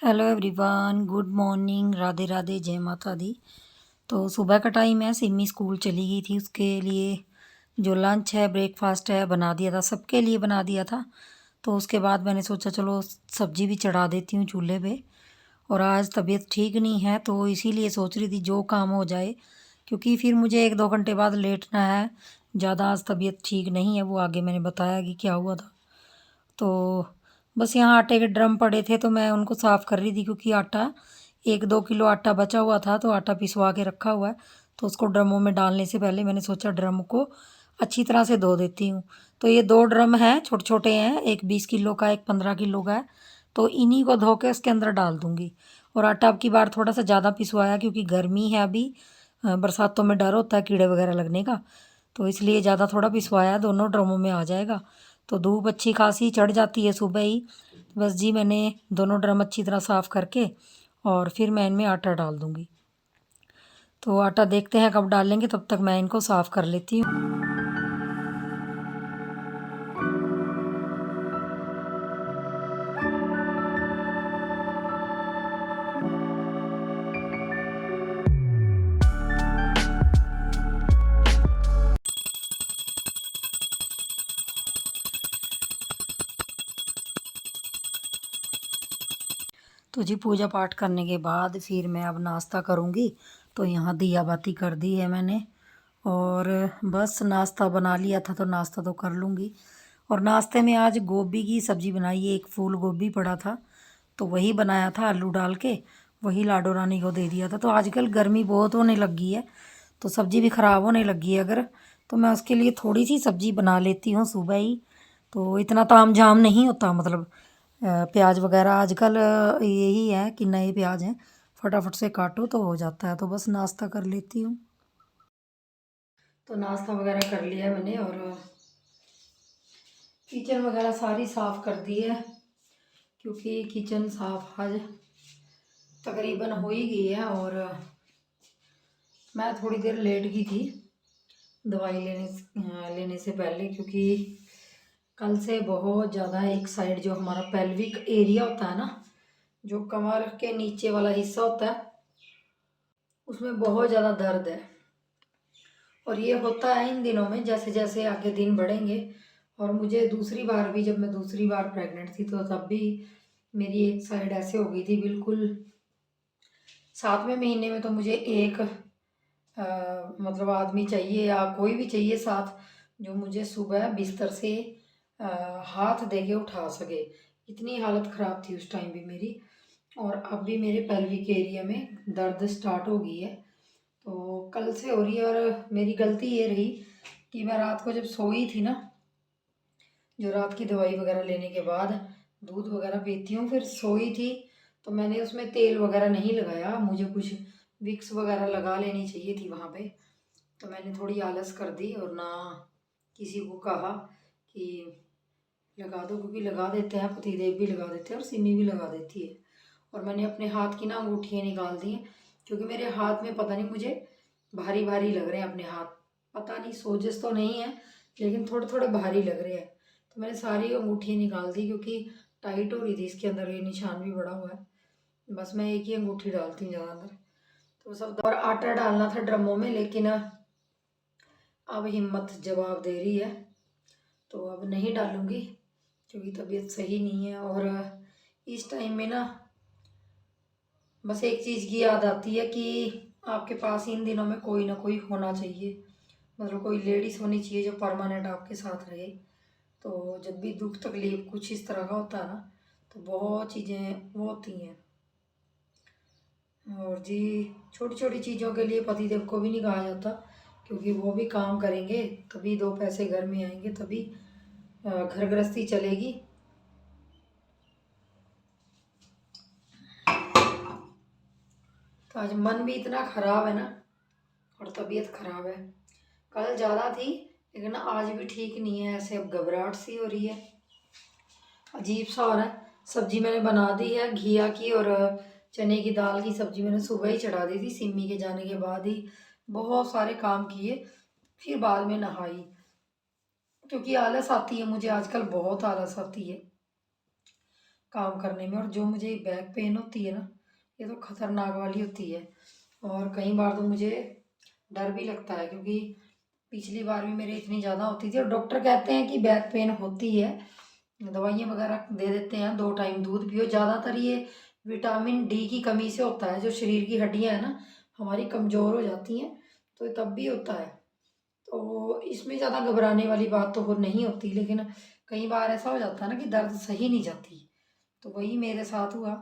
Hello everyone, good morning, Radhe Radhe, जय माता दी। तो सुबह का टाइम है, सिमी स्कूल चली गई थी। उसके लिए जो लंच है, ब्रेकफास्ट है, बना दिया था, सबके लिए बना दिया था। तो उसके बाद मैंने सोचा चलो सब्जी भी चढ़ा देती हूँ चूल्हे पे। और आज तबीयत ठीक नहीं है तो इसीलिए सोच रही थी जो काम हो जाए, क्योंकि फिर मुझे 1-2 घंटे बाद लेटना है। ज़्यादा आज तबीयत ठीक नहीं है, वो आगे मैंने बताया कि क्या हुआ था। तो बस यहाँ आटे के ड्रम पड़े थे तो मैं उनको साफ़ कर रही थी, क्योंकि आटा 1-2 किलो आटा बचा हुआ था तो आटा पिसवा के रखा हुआ है। तो उसको ड्रमों में डालने से पहले मैंने सोचा ड्रम को अच्छी तरह से धो देती हूँ। तो ये 2 ड्रम हैं, छोटे छोटे हैं, एक 20 किलो का, एक 15 किलो का है। तो इन्हीं को धो के उसके अंदर डाल दूँगी। और आटा अब की बार थोड़ा सा ज़्यादा पिसवाया, क्योंकि गर्मी है अभी। बरसातों में डर होता है कीड़े वगैरह लगने का। तो इसलिए ज़्यादा थोड़ा पिसवाया, दोनों ड्रमों में आ जाएगा। तो धूप अच्छी खासी चढ़ जाती है सुबह ही। बस जी, मैंने दोनों ड्रम अच्छी तरह साफ़ करके और फिर मैं इनमें आटा डाल दूँगी। तो आटा देखते हैं कब डालेंगे, तब तक मैं इनको साफ़ कर लेती हूँ। तो जी, पूजा पाठ करने के बाद फिर मैं अब नाश्ता करूँगी। तो यहाँ दिया बाती कर दी है मैंने, और बस नाश्ता बना लिया था तो नाश्ता तो कर लूँगी। और नाश्ते में आज गोभी की सब्ज़ी बनाई है, एक फूल गोभी पड़ा था तो वही बनाया था आलू डाल के। वही लाडो रानी को दे दिया था। तो आजकल गर्मी बहुत होने लगी है तो सब्ज़ी भी ख़राब होने लगी है अगर, तो मैं उसके लिए थोड़ी सी सब्ज़ी बना लेती हूँ सुबह ही। तो इतना ताम झाम नहीं होता, मतलब प्याज वगैरह आजकल यही है कि नए प्याज हैं, फटाफट से काटो तो हो जाता है। तो बस नाश्ता कर लेती हूँ। तो नाश्ता वगैरह कर लिया मैंने, और किचन वगैरह सारी साफ़ कर दी है, क्योंकि किचन साफ़ आज तकरीबन हो ही गई है। और मैं थोड़ी देर लेट गई थी दवाई लेने से पहले, क्योंकि कल से बहुत ज़्यादा एक साइड जो हमारा पेल्विक एरिया होता है ना, जो कमर के नीचे वाला हिस्सा होता है, उसमें बहुत ज़्यादा दर्द है। और ये होता है इन दिनों में, जैसे जैसे आगे दिन बढ़ेंगे। और मुझे दूसरी बार भी, जब मैं दूसरी बार प्रेग्नेंट थी तो तब भी मेरी एक साइड ऐसे हो गई थी बिल्कुल। 7वें महीने में तो मुझे एक मतलब आदमी चाहिए या कोई भी चाहिए साथ, जो मुझे सुबह बिस्तर से हाथ दे के उठा सके। इतनी हालत ख़राब थी उस टाइम भी मेरी। और अब भी मेरे पेल्विक एरिया में दर्द स्टार्ट हो गई है। तो कल से हो रही है। और मेरी गलती ये रही कि मैं रात को जब सोई थी ना, जो रात की दवाई वगैरह लेने के बाद दूध वगैरह पीती हूँ, फिर सोई थी तो मैंने उसमें तेल वगैरह नहीं लगाया। मुझे कुछ विक्स वगैरह लगा लेनी चाहिए थी वहाँ पे। तो मैंने थोड़ी आलस कर दी और ना किसी को कहा कि लगा दो, क्योंकि लगा देते हैं, पतिदेव भी लगा देते हैं और सिमी भी लगा देती है। और मैंने अपने हाथ की ना अंगूठियाँ निकाल दी हैं, क्योंकि मेरे हाथ में पता नहीं मुझे भारी भारी लग रहे हैं अपने हाथ। पता नहीं, सोजिश तो नहीं है लेकिन थोड़े थोड़े भारी लग रहे हैं। तो मैंने सारी अंगूठियाँ निकाल दी, क्योंकि टाइट हो रही थी इसके अंदर, ये निशान भी बड़ा हुआ है। बस मैं एक ही अंगूठी डालती हूँ ज़्यादातर। तो सब, और आटा डालना था ड्रमों में, लेकिन अब हिम्मत जवाब दे रही है तो अब नहीं डालूँगी, क्योंकि तबीयत सही नहीं है। और इस टाइम में ना बस एक चीज़ की याद आती है कि आपके पास इन दिनों में कोई ना कोई होना चाहिए, मतलब कोई लेडीज़ होनी चाहिए जो परमानेंट आपके साथ रहे। तो जब भी दुख तकलीफ कुछ इस तरह का होता है ना, तो बहुत चीज़ें वो होती हैं। और जी, छोटी छोटी चीज़ों के लिए पतिदेव को भी नहीं कहा जाता, क्योंकि वो भी काम करेंगे तभी 2 पैसे घर में आएंगे, तभी घर गृहस्थी चलेगी। तो आज मन भी इतना ख़राब है ना, और तबीयत ख़राब है। कल ज़्यादा थी लेकिन आज भी ठीक नहीं है, ऐसे अब घबराहट सी हो रही है, अजीब सा हो रहा है। सब्जी मैंने बना दी है घिया की, और चने की दाल की सब्जी मैंने सुबह ही चढ़ा दी थी, सिमी के जाने के बाद ही बहुत सारे काम किए, फिर बाद में नहाई, क्योंकि आलस आती है मुझे आजकल, बहुत आलस आती है। काम करने में। और जो मुझे बैक पेन होती है ना, ये तो खतरनाक वाली होती है। और कई बार तो मुझे डर भी लगता है, क्योंकि पिछली बार भी मेरे इतनी ज़्यादा होती थी। और डॉक्टर कहते हैं कि बैक पेन होती है, दवाइयाँ वगैरह दे देते हैं, 2 टाइम दूध पियो। ज़्यादातर ये विटामिन डी की कमी से होता है। जो शरीर की हड्डियाँ हैं ना हमारी कमज़ोर हो जाती हैं, तो तब भी होता है। तो इसमें ज़्यादा घबराने वाली बात तो नहीं होती, लेकिन कई बार ऐसा हो जाता है ना कि दर्द सही नहीं जाती। तो वही मेरे साथ हुआ।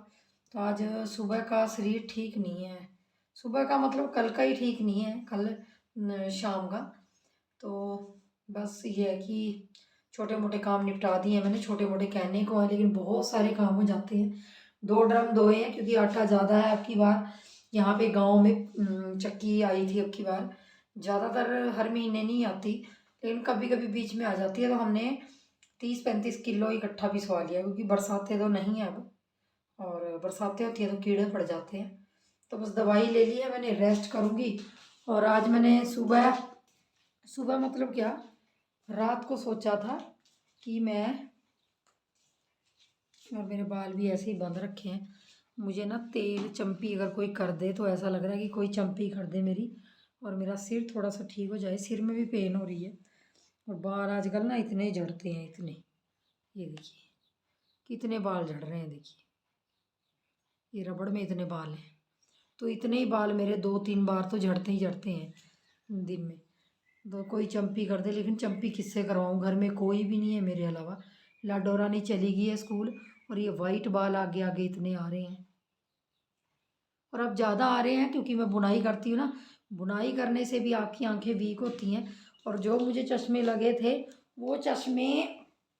तो आज सुबह का शरीर ठीक नहीं है, सुबह का मतलब कल का ही ठीक नहीं है, कल शाम का। तो बस ये है कि छोटे मोटे काम निपटा दिए मैंने। छोटे मोटे कहने को है, लेकिन बहुत सारे काम हो जाते हैं। 2 ड्रम धोए हैं, क्योंकि आटा ज़्यादा है अब की बार। यहाँ पे गांव में चक्की आई थी अब की बार। ज़्यादातर हर महीने नहीं आती, लेकिन कभी कभी बीच में आ जाती है। तो हमने 30-35 किलो इकट्ठा पिसवा लिया, क्योंकि बरसातें तो नहीं है अब, और बरसातें होती है तो कीड़े पड़ जाते हैं। तो बस दवाई ले ली है मैंने, रेस्ट करूँगी। और आज मैंने सुबह सुबह मतलब क्या, रात को सोचा था कि मैं, और मेरे बाल भी ऐसे ही बंद रखे हैं, मुझे ना तेल चम्पी अगर कोई कर दे तो ऐसा लग रहा है कि कोई चम्पी कर दे मेरी, और मेरा सिर थोड़ा सा ठीक हो जाए। सिर में भी पेन हो रही है, और बाल आजकल ना इतने झड़ते हैं, इतने, ये देखिए कितने बाल झड़ रहे हैं। देखिए ये रबड़ में इतने बाल हैं, तो इतने ही बाल मेरे 2-3 बार तो झड़ते ही झड़ते हैं दिन में। तो कोई चम्पी कर दे, लेकिन चम्पी किससे करवाऊँ, घर में कोई भी नहीं है मेरे अलावा। लाडो रानी चली गई है स्कूल, और ये वाइट बाल आगे आगे इतने आ रहे हैं। और अब ज़्यादा आ रहे हैं क्योंकि मैं बुनाई करती हूँ ना, बुनाई करने से भी आपकी आंखें वीक होती हैं। और जो मुझे चश्मे लगे थे वो चश्मे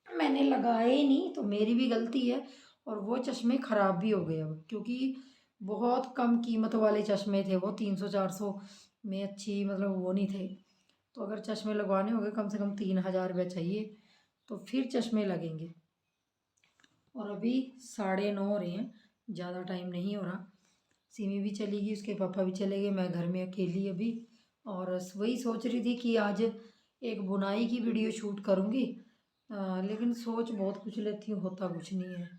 मैंने लगाए ही नहीं, तो मेरी भी गलती है। और वो चश्मे ख़राब भी हो गए अब, क्योंकि बहुत कम कीमत वाले चश्मे थे वो, 300-400 में, अच्छी मतलब वो नहीं थे। तो अगर चश्मे लगवाने होंगे कम से कम 3000 रुपये चाहिए, तो फिर चश्मे लगेंगे। और अभी 9:30 हो रहे हैं, ज़्यादा टाइम नहीं हो रहा। सिमी भी चली गई, उसके पापा भी चले गए, मैं घर में अकेली अभी। और वही सोच रही थी कि आज एक बुनाई की वीडियो शूट करूँगी, लेकिन सोच बहुत कुछ लेती हूँ, होता कुछ नहीं है।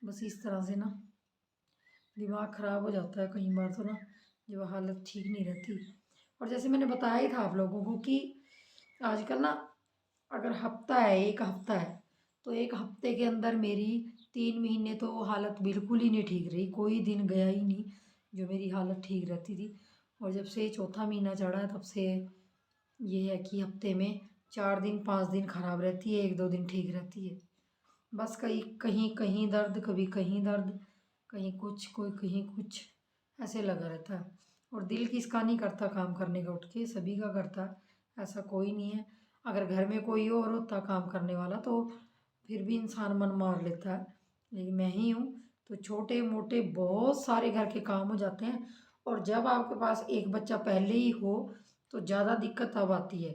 बस इस तरह से ना दिमाग ख़राब हो जाता है कई बार, तो ना जो हालत ठीक नहीं रहती। और जैसे मैंने बताया ही था आप लोगों को कि आजकल ना, अगर हफ्ता है, एक हफ्ता है, तो एक हफ्ते के अंदर मेरी 3 महीने तो हालत बिल्कुल ही नहीं ठीक रही। कोई दिन गया ही नहीं जो मेरी हालत ठीक रहती थी। और जब से चौथा महीना चढ़ा है तब से ये है कि हफ्ते में 4 दिन 5 दिन ख़राब रहती है, 1-2 दिन ठीक रहती है। बस कहीं कहीं कहीं दर्द, कभी कहीं दर्द, कहीं कुछ, कोई कहीं कुछ, ऐसे लगा रहता है। और दिल किसका नहीं करता काम करने का, उठ के सभी का करता है, ऐसा कोई नहीं है। अगर घर में कोई और होता काम करने वाला तो फिर भी इंसान मन मार लेता है, लेकिन मैं ही हूँ। तो छोटे मोटे बहुत सारे घर के काम हो जाते हैं। और जब आपके पास एक बच्चा पहले ही हो तो ज़्यादा दिक्कत तब आती है,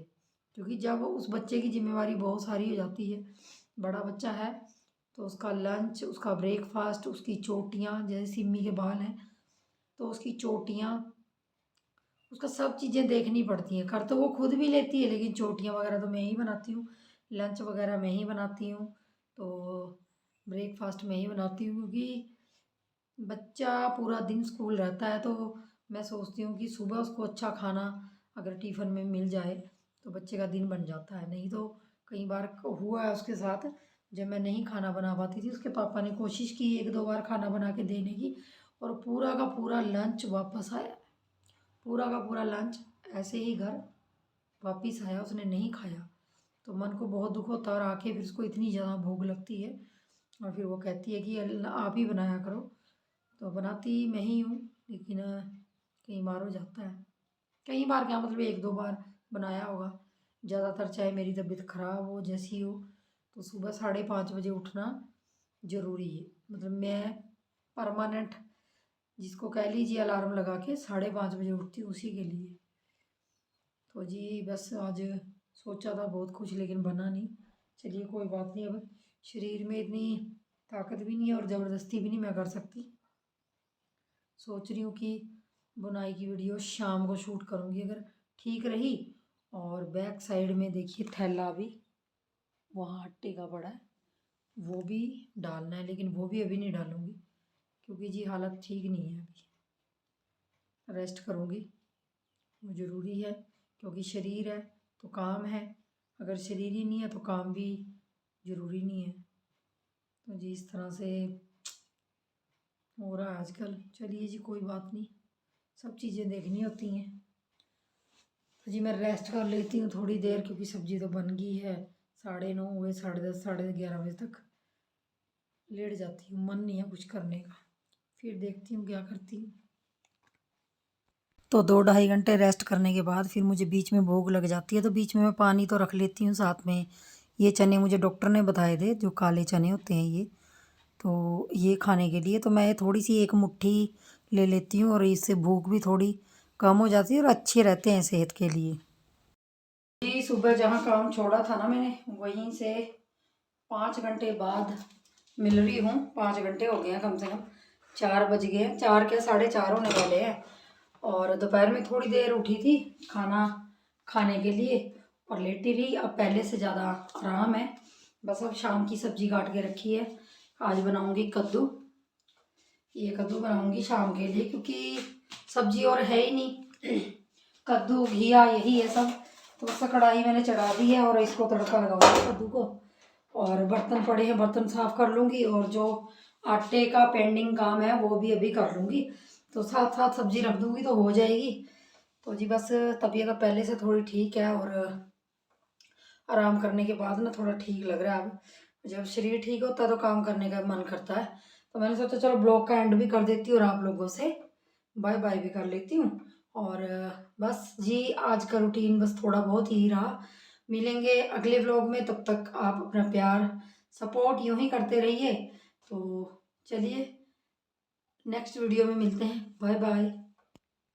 क्योंकि जब उस बच्चे की जिम्मेवारी बहुत सारी हो जाती है। बड़ा बच्चा है तो उसका लंच, उसका ब्रेकफास्ट, उसकी चोटियाँ, जैसे सिमी के बाल हैं तो उसकी चोटियाँ, उसका सब चीज़ें देखनी पड़ती हैं। कर तो वो खुद भी लेती है, लेकिन चोटियाँ वगैरह तो मैं ही बनाती हूँ, लंच वगैरह मैं ही बनाती हूँ, तो ब्रेकफास्ट मैं ही बनाती हूँ। क्योंकि बच्चा पूरा दिन स्कूल रहता है, तो मैं सोचती हूँ कि सुबह उसको अच्छा खाना अगर टिफ़िन में मिल जाए तो बच्चे का दिन बन जाता है। नहीं तो कई बार हुआ है उसके साथ, जब मैं नहीं खाना बना पाती थी, उसके पापा ने कोशिश की 1-2 बार खाना बना के देने की, और पूरा का पूरा लंच वापस आया, पूरा का पूरा लंच ऐसे ही घर वापिस आया, उसने नहीं खाया। तो मन को बहुत दुख होता है, और आके फिर उसको इतनी ज़्यादा भूख लगती है, और फिर वो कहती है कि आप ही बनाया करो। तो बनाती मैं ही हूँ, लेकिन कई बार हो जाता है, कई बार क्या मतलब 1-2 बार बनाया होगा। ज़्यादातर चाहे मेरी तबीयत ख़राब हो जैसी हो, तो सुबह 5:30 बजे उठना ज़रूरी है। मतलब मैं परमानेंट, जिसको कह लीजिए अलार्म लगा के 5:30 बजे उठती हूँ उसी के लिए। तो जी बस आज सोचा था बहुत कुछ, लेकिन बना नहीं। चलिए कोई बात नहीं, अब शरीर में इतनी ताकत भी नहीं है और ज़बरदस्ती भी नहीं मैं कर सकती। सोच रही हूँ कि बुनाई की वीडियो शाम को शूट करूँगी अगर ठीक रही। और बैक साइड में देखिए थैला भी वहाँ हट्टे का पड़ा है, वो भी डालना है, लेकिन वो भी अभी नहीं डालूँगी क्योंकि जी हालत ठीक नहीं है। अभी रेस्ट करूँगी, वो ज़रूरी है क्योंकि शरीर है तो काम है, अगर शरीर ही नहीं है तो काम भी ज़रूरी नहीं है। तो जी इस तरह से हो रहा है आजकल। चलिए जी कोई बात नहीं, सब चीज़ें देखनी होती हैं। तो जी मैं रेस्ट कर लेती हूँ थोड़ी देर क्योंकि सब्ज़ी तो बन गई है। 9:30 हुए, 10:30 11:30 बजे तक लेट जाती हूँ, मन नहीं है कुछ करने का। फिर देखती हूँ क्या करती हूँ। तो 2-2.5 घंटे रेस्ट करने के बाद फिर मुझे बीच में भूख लग जाती है, तो बीच में मैं पानी तो रख लेती हूँ साथ में। ये चने मुझे डॉक्टर ने बताए थे, जो काले चने होते हैं ये, तो ये खाने के लिए तो मैं थोड़ी सी एक मुट्ठी ले लेती हूँ और इससे भूख भी थोड़ी कम हो जाती है और अच्छे रहते हैं सेहत के लिए। जी सुबह जहाँ काम छोड़ा था ना मैंने, वहीं से 5 घंटे बाद मिल रही हूँ। 5 घंटे हो गए हैं कम से कम, 4 बज गए हैं, 4 क्या 4:30 होने वाले हैं। और दोपहर में थोड़ी देर उठी थी खाना खाने के लिए और लेटी रही। अब पहले से ज़्यादा आराम है। बस अब शाम की सब्जी काट के रखी है, आज बनाऊंगी कद्दू। ये कद्दू बनाऊंगी शाम के लिए क्योंकि सब्जी और है ही नहीं। कद्दू घिया यही है सब। तो बस कढ़ाई मैंने चढ़ा दी है और इसको तड़का लगाऊंगी कद्दू को। और बर्तन पड़े हैं, बर्तन साफ कर लूँगी और जो आटे का पेंडिंग काम है वो भी अभी कर लूँगी। तो साथ साथ सब्जी रख दूँगी तो हो जाएगी। तो जी बस तबीयत अब पहले से थोड़ी ठीक है और आराम करने के बाद ना थोड़ा ठीक लग रहा है। अब जब शरीर ठीक होता है तो काम करने का मन करता है। तो मैंने सोचा चलो ब्लॉग का एंड भी कर देती हूँ और आप लोगों से बाय बाय भी कर लेती हूँ। और बस जी आज का रूटीन बस थोड़ा बहुत ही रहा। मिलेंगे अगले व्लॉग में, तब तक आप अपना प्यार सपोर्ट यूं ही करते रहिए। तो चलिए नेक्स्ट वीडियो में मिलते हैं, बाय बाय।